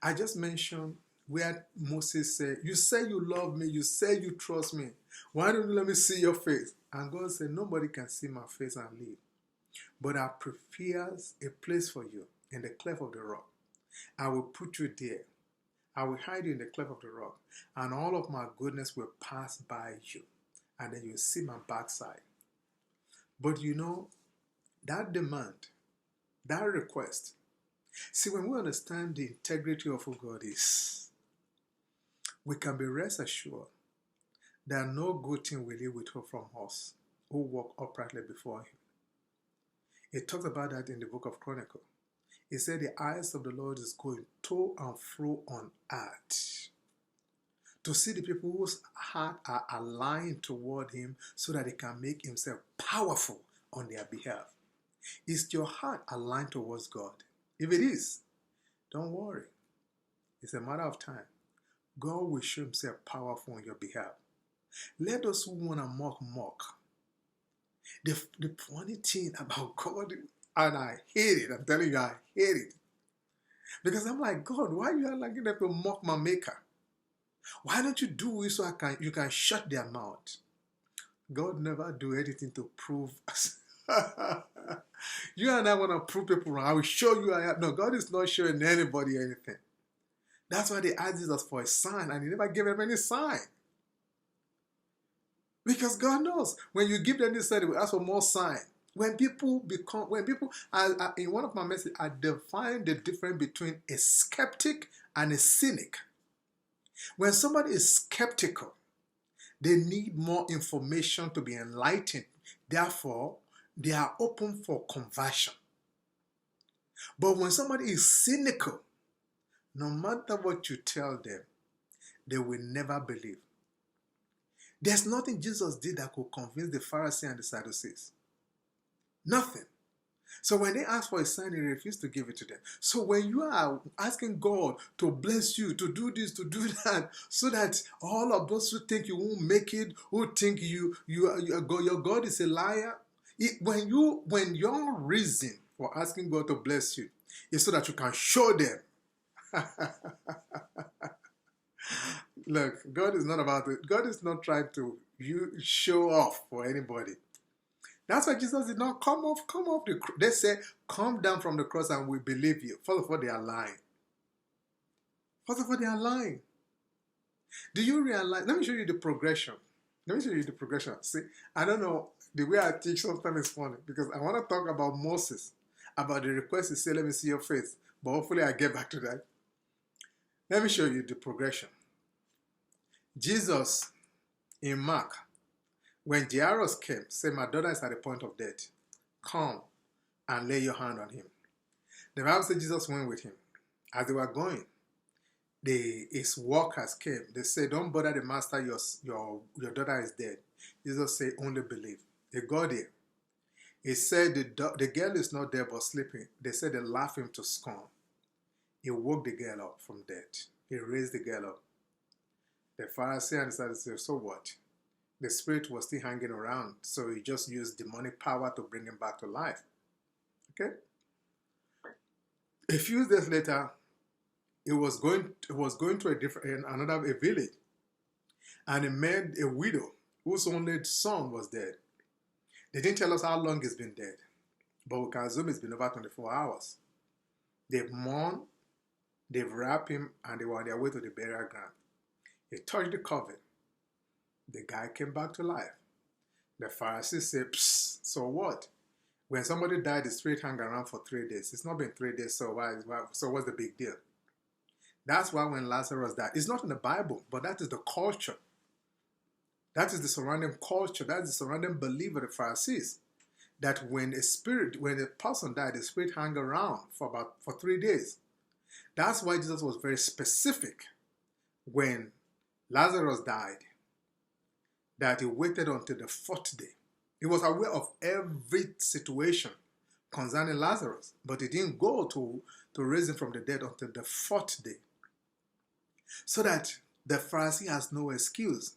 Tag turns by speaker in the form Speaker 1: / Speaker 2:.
Speaker 1: I just mentioned where Moses said, you say you love me, you say you trust me. Why don't you let me see your face? And God said, nobody can see my face and live. But I prepare a place for you in the cleft of the rock. I will put you there. I will hide you in the cleft of the rock, and all of my goodness will pass by you. And then you'll see my backside. But you know, that demand, that request, see, when we understand the integrity of who God is, we can be rest assured that no good thing will He withhold from us who walk uprightly before Him. It talks about that in the book of Chronicles. It said the eyes of the Lord is going to and fro on earth to see the people whose heart are aligned toward Him so that He can make Himself powerful on their behalf. Is your heart aligned towards God? If it is, don't worry. It's a matter of time. God will show Himself powerful on your behalf. Let those who want to mock. The funny thing about God, and I hate it, I'm telling you, I hate it. Because I'm like, God, why are you allowing them to mock my maker? Why don't you do it so you can shut their mouth? God never do anything to prove us. You and I want to prove people wrong. I will show you I have. No, God is not showing anybody anything. That's why they asked us for a sign, and He never gave them any sign. Because God knows when you give them this sign, they will ask for more sign. When people, in one of my messages, I define the difference between a skeptic and a cynic. When somebody is skeptical, they need more information to be enlightened. Therefore, they are open for conversion. But when somebody is cynical, no matter what you tell them, they will never believe. There's nothing Jesus did that could convince the Pharisees and the Sadducees. Nothing. So when they asked for a sign, He refused to give it to them. So when you are asking God to bless you, to do this, to do that, so that all of those who think you won't make it, who think your God is a liar, when your reason for asking God to bless you is so that you can show them. Look, God is not about it. God is not trying to show off for anybody. That's why Jesus did not come off the cross. They said, come down from the cross and we believe you. First of all, they are lying. Do you realize? Let me show you the progression. See, I don't know, the way I teach sometimes is funny because I want to talk about Moses, about the request to say, let me see your face. But hopefully I get back to that. Let me show you the progression. Jesus, in Mark, when Jairus came, said, my daughter is at the point of death. Come and lay your hand on him. The Bible said Jesus went with him. As they were going, his workers came. They said, don't bother the master, your daughter is dead. Jesus said, only believe. They got there. He said, the girl is not there but sleeping. They said they laughed him to scorn. He woke the girl up from death. He raised the girl up. The Pharisee and the Sadducees said, so what? The spirit was still hanging around, so he just used demonic power to bring him back to life. Okay? A few days later, it was going to a village, and he met a widow whose only son was dead. They didn't tell us how long he's been dead, but we can assume it's been over 24 hours. They've mourned, they've wrapped him, and they were on their way to the burial ground. He touched the coffin. The guy came back to life. The Pharisees said, psst, so what? When somebody died, the spirit hung around for 3 days. It's not been 3 days, so what's the big deal? That's why when Lazarus died, it's not in the Bible, but that is the culture. That is the surrounding culture. That is the surrounding belief of the Pharisees. That when a person died, the spirit hung around for 3 days. That's why Jesus was very specific when Lazarus died, that he waited until the 4th day. He was aware of every situation concerning Lazarus, but he didn't go to raise him from the dead until the 4th day. So that the Pharisee has no excuse.